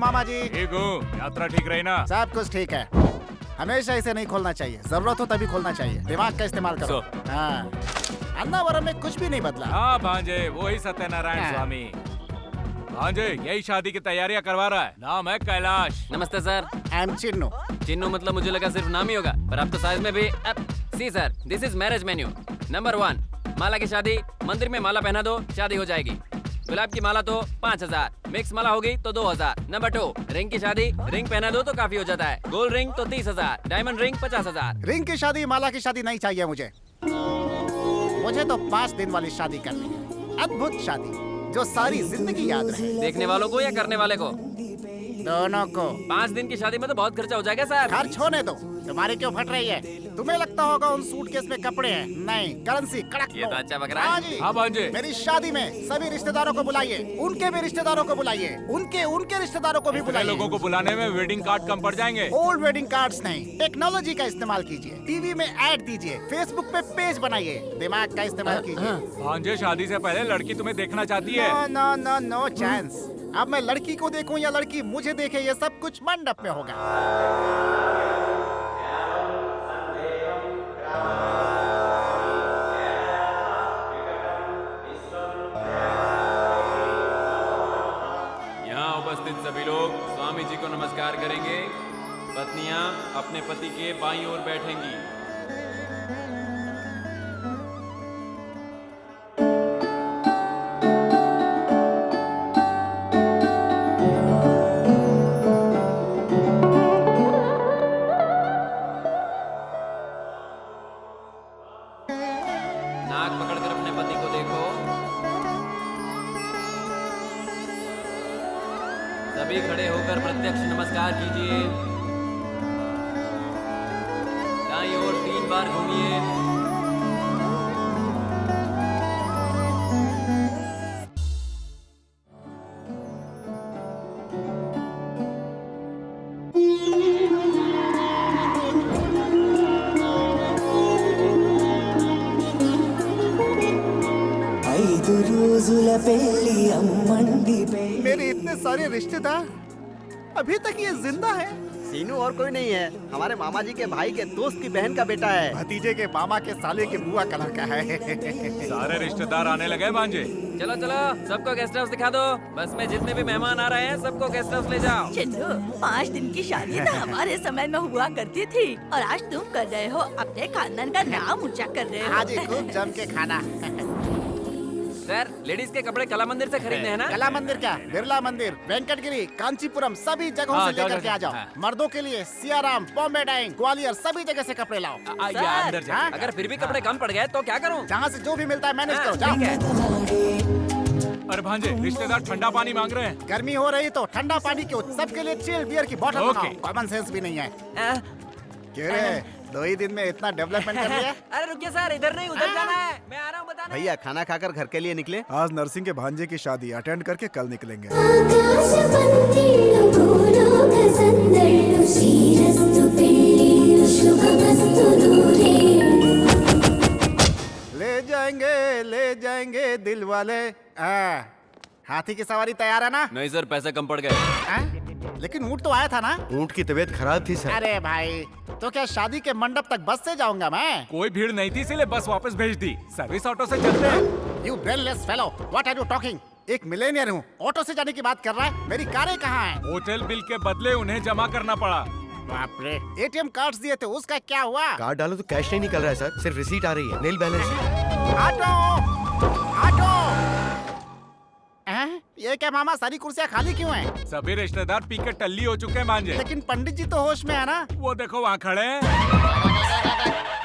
मामा जी? ठीक हूँ। यात्रा ठीक रही ना? सब कुछ ठीक है। हमेशा इसे नहीं खोलना चाहिए, जरूरत हो तभी खोलना चाहिए। दिमाग का इस्तेमाल करो। हाँ, अन्नावरम में कुछ भी नहीं बदला। हाँ भांजे, वही सत्यनारायण स्वामी। भांजे यही शादी की तैयारियां करवा रहा है। नाम है कैलाश। नमस्ते sir. I am Chinnu. Chinnu मतलब मुझे लगा सिर्फ नाम ही होगा, पर आप तो साइज में भी। See sir, this is marriage menu. Number 1, माला की शादी। मंदिर में माला पहना दो, शादी हो जाएगी। गुलाब की माला तो 5000, मिक्स माला होगी तो 2000। नंबर 2, रिंग की शादी। रिंग पहना दो तो काफी हो जाता है। गोल्ड रिंग तो 30,000, डायमंड रिंग 50,000। रिंग की शादी, माला की शादी नहीं चाहिए मुझे। मुझे तो 5 दिन वाली शादी करनी है। अद्भुत शादी जो सारी जिंदगी याद रहे। देखने वालों को या करने वाले को? दोनों को। 5 दिन की शादी में तो बहुत खर्चा हो जाएगा सर। खर्च होने दो, तुम्हारी क्यों फट रही है? तुम्हें लगता होगा उन सूटकेस में कपड़े हैं, नहीं, करेंसी कड़क। ये तो अच्छा बक रहा है। हाँ जी। हाँ भांजे। मेरी शादी में सभी रिश्तेदारों को बुलाइए, उनके भी रिश्तेदारों को बुलाइए, उनके रिश्तेदारों को भी इतने बुलाइए। लोगों को बुलाने में वेडिंग कार्ड कम पड़ जाएंगे। ओल्ड वेडिंग कार्ड्स नहीं, टेक्नोलॉजी का इस्तेमाल कीजिए। टीवी में ऐड दीजिए, फेसबुक पे पेज बनाइए। दिमाग का इस्तेमाल कीजिए। भांजे शादी से पहले लड़की तुम्हें देखना चाहती है। No no no no chance. अब मैं लड़की को देखूं या लड़की मुझे देखे, ये सब कुछ मंडप में होगा। यहाँ उपस्थित सभी लोग स्वामी जी को नमस्कार करेंगे। पत्नियाँ अपने पति के बाईं ओर बैठेंगी। नाक पकड़कर अपने पति को देखो। सभी खड़े होकर प्रत्यक्ष नमस्कार कीजिए। दाईं ओर 3 बार घूमिए। मेरे इतने सारे रिश्तेदार, अभी तक ये जिंदा है। सीनू और कोई नहीं है, हमारे मामा जी के भाई के दोस्त की बहन का बेटा है। भतीजे के मामा के साले के बुआ का लड़का है। सारे रिश्तेदार आने लगे भांजे। चलो चलो, सबको गेस्ट हाउस दिखा दो। बस में जितने भी मेहमान आ रहे हैं सबको गेस्ट हाउस ले जाओ। चिन्नू, 5 दिन की शादी तो हमारे समय में हुआ करती थी, और आज तुम कर रहे हो, अपने खानदान का नाम ऊंचा कर रहे हो। आज खूब जम के खाना। सर, लेडीज के कपड़े कला मंदिर से खरीदने हैं ना? कला मंदिर क्या, बिरला मंदिर, वेंकटगिरी, कांचीपुरम, सभी जगहों हाँ, से लेकर के आ जाओ। हाँ। मर्दों के लिए सियाराम, बॉम्बे डाइंग, ग्वालियर, सभी जगह से कपड़े लाओ। आइए सर, अंदर जाइए। हाँ? अगर फिर भी कपड़े कम पड़ गए तो क्या करूं? जहाँ से जो भी मिलता है मैनेज करो, हाँ, जाओ। ठीक है। अरे भांजे, रिश्तेदार ठंडा पानी मांग रहे हैं। गर्मी हो रही तो ठंडा पानी क्यों, सबके लिए चिल बियर की बोतल ओके। बनाओ। कॉमन सेंस भी नहीं है। आ, क्यों रे, 2 ही दिन में इतना डेवलपमेंट कर लिया? अरे रुकिए सर, इधर नहीं उधर जाना है। मैं आ रहा हूँ बताने। भैया खाना खाकर घर के लिए निकले। आज नरसिंह के भांजे की शादी अटेंड करके कल निकलेंगे। ले जाएंगे दिल वाले। हाथी की सवारी तैयार है ना? नहीं सर, पैसे कम पड़ गए। लेकिन ऊँट तो आया था ना? ऊँट की तबीयत खराब थी सर। अरे भाई, तो क्या शादी के मंडप तक बस से जाऊंगा मैं? कोई भीड़ नहीं थी इसलिए बस वापस भेज दी। सर्विस ऑटो से चलते हैं। You brainless fellow, what are you talking? एक मिलेनियर हूँ, ऑटो से जाने की बात कर रहा है। मेरी कारें कहाँ हैं? होटल बिल के बदले उन्हें जमा करना पड़ा। बाप रे, एटीएम कार्ड्स दिए थे, उसका क्या हुआ? कार्ड डालो तो कैश नहीं निकल रहा है सर, सिर्फ रिसीट आ रही है, नील बैलेंस। Auto, auto. ये क्या मामा, सारी कुर्सियाँ खाली क्यों हैं? सभी रिश्तेदार पी के टल्ली हो चुके हैं भांजे। लेकिन पंडित जी तो होश में है ना? वो देखो वहाँ खड़े हैं।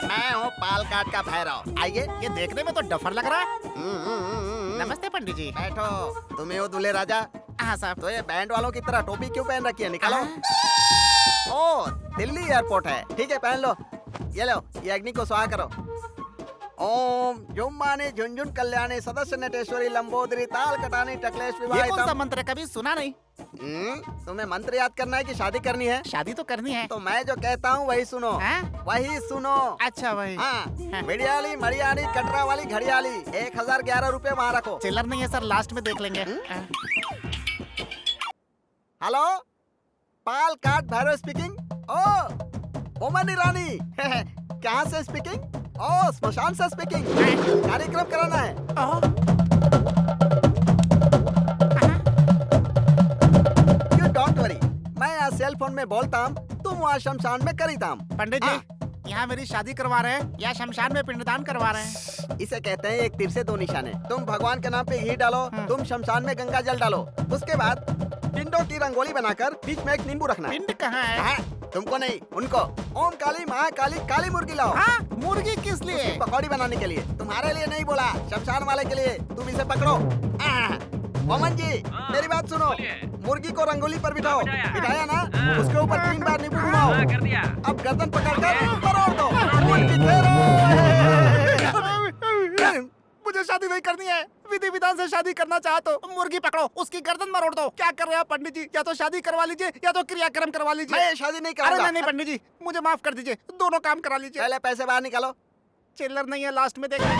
मैं हूँ पालकाट का भैरव। आइए, ये देखने में तो डफर लग रहा है। नमस्ते पंडित जी। बैठो, तुम्हें हो दूल्हे राजा। हाँ साहब। तो ये बैंड वालों की तरह टोपी क्यों पहन रखी है, निकालो। ओ, दिल्ली एयरपोर्ट है, ठीक है पहन लो। ये लो, ये अग्नि को स्वाहा करो। ओम जुम्मानी झुंझुन कल्याणी सदस्य नटेश्वरी लंबोदरी ताल कटानी टकलेश ये कौन सा विवाहितम। मंत्र है, कभी सुना नहीं। तुम्हें मंत्र याद करना है कि शादी करनी है? शादी तो करनी है। तो मैं जो कहता हूँ वही सुनो। हाँ? वही सुनो। अच्छा भाई। हाँ, मिडियाली मरियाली कटरा वाली घड़ियाली 1011 रुपए वहाँ रखो। चिल्लर नहीं है सर, लास्ट में देख लेंगे। हेलो, पाल काट भैरव स्पीकिंग। ओ ओमन ईरानी कहाँ से स्पीकिंग? ओ स्मशान से स्पीकिंग। कार्यक्रम कराना है। यू डोंट वरी, मैं यहाँ सेल फोन में बोलता हूँ, तुम वहाँ शमशान में करीता हूँ। पंडित जी, यहाँ मेरी शादी करवा रहे हैं या शमशान में पिंडदान करवा रहे हैं? इसे कहते हैं एक तीर से दो निशाने। तुम भगवान के नाम पे घी डालो, तुम शमशान में गंगा जल डालो। उसके बाद पिंडों की रंगोली बनाकर बीच में एक नींबू रखना। पिंड कहाँ है? हाँ, तुमको नहीं, उनको। ओम काली महाकाली काली मुर्गी लाओ। हाँ, मुर्गी किस लिए? पकौड़ी बनाने के लिए। तुम्हारे लिए नहीं बोला, शमशान वाले के लिए। तुम इसे पकड़ो। मोमन जी, मेरी बात सुनो। मुर्गी को रंगोली पर बिठाओ। बिठाया ना? उसके ऊपर 3 बार नींबू घुमाओ। कर दिया। अब गर्दन पकड़कर मरोड़ दो। मुर्गी फेरो। मुझे शादी नहीं करनी है। विधि विधान से शादी करना चाहो तो मुर्गी पकड़ो, उसकी गर्दन मरोड़ दो। क्या कर रहे हो पंडित जी? या तो शादी करवा लीजिए या तो क्रियाक्रम करवा लीजिए। मैं शादी नहीं अरे करूंगा। नहीं पंडित जी, मुझे माफ कर दीजिए, दोनों काम करा लीजिए। पहले पैसे बाहर निकालो। चिल्लर नहीं है, लास्ट में देख लेंगे।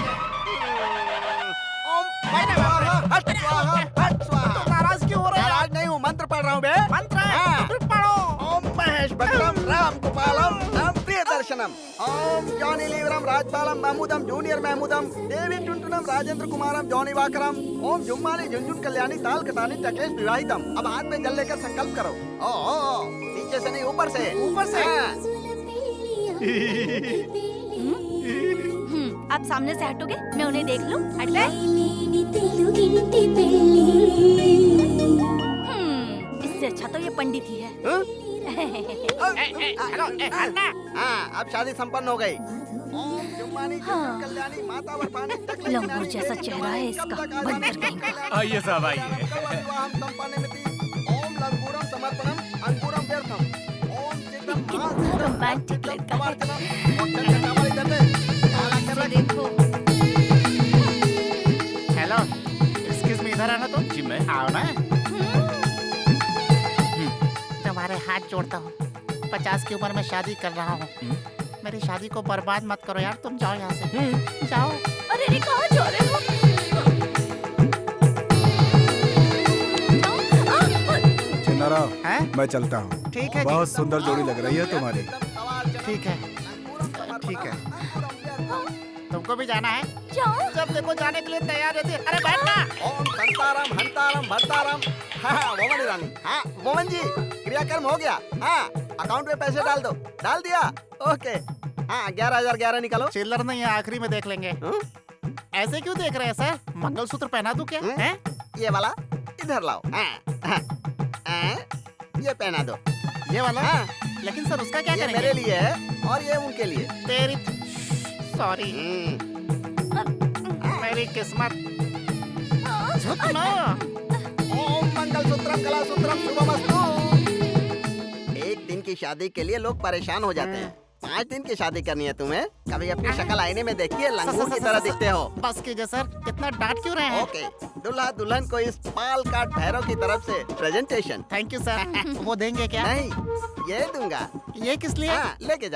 ओम स्वाहा, हट स्वाहा, हट स्वाहा। तो नाराज क्यों हो रहे हो? नाराज नहीं हूँ, मंत्र पढ़ रहा हूँ बे। मंत्र है? हाँ। फिर पढ़ो। ओम महेश भक्तम राम गोपालम राम प्रिय दर्शनम। ओम जॉनी लीवरम राजपालम महमूदम जूनियर महमूदम देवी टुनटुनम राजेंद्र कुमारम जॉनी वाकरम। ओम जुम्मानी झुंझुन कल्याणी ताल कटानी टकेश विवाहितम। अब हाथ में जल लेकर संकल्प करो। ओ नीचे से नहीं, ऊपर से। ऊपर से? हाँ। आप सामने से हटोगे? मैं उन्हें देख लूं? हट गए? इससे अच्छा तो ये पंडित ही है। हेलो, हटना। हाँ, अब शादी संपन्न हो गई। ओम जुम्मानी झुंझुन कल्याणी माता वरपानी टकले लंगूर किनारी जैसा देवी चेहरा है इसका, कब्जा बंदर कहीं का। आइए साहब, आइए। विवाहम संपन्नमिति। ओम लंगूरम समर्पणम अंगूरम व्यर्थम। ओम चित्रम कितना रोमांटिक लड़का है। है। देखो, हेलो, एक्सक्यूज मी, इधर आना तुम। जी मैं। आओ ना। तुम्हारे हाथ जोड़ता हूँ, 50 की उम्र में शादी कर रहा हूँ। मेरी शादी को बर्बाद मत करो यार, तुम जाओ यहाँ से। जाओ। अरे रे, कहाँ जा रहे हो? चिन्नारा, हैं? मैं चलता हूँ। ठीक है जी। बहुत सुंदर जोड़ी लग रही है तुम्हारी। ठीक है, ठीक है। तुमको भी जाना है? जाओ। जब देखो जाने के लिए तैयार रहती है। अरे बैठना। ओम संताराम हंताराम भरताराम। हाँ मोमन रानी। हाँ मोमन जी, क्रियाक्रम हो गया। हाँ, अकाउंट में पैसे डाल दो। डाल दिया? ओके। हाँ, 11,011 निकालो। चिल्लर नहीं है, आखिरी में देख लेंगे। ऐसे क्यों देख रहे हैं सर? मंगलसूत्र पहना दूं क्या? हैं? ये वाला इधर लाओ। ये पहना दो। ये वाला? हाँ, लेकिन सर उसका क्या ये करेंगे? मेरे लिए है और ये उनके लिए। तेरी सॉरी, मेरी किस्मत। झुक ना। ओम मंगलसूत्रम कलासूत्रम शुभमस्तु। एक दिन की शादी के लिए लोग परेशान हो जाते हैं। 5 दिन की शादी करनी है तुम्हें? कभी अपनी शक्ल आईने में देखिए, लंगूर की तरह दिखते हो। बस कीजिए सर, इतना डांट क्यों रहे हैं? ओके, दूल्हा दुल्हन को इस पाल काट भैरव की तरफ से प्रेजेंटेशन। Thank you sir. वो देंगे क्या? नहीं, ये दूंगा। ये किस लिए? हाँ, लेके जा।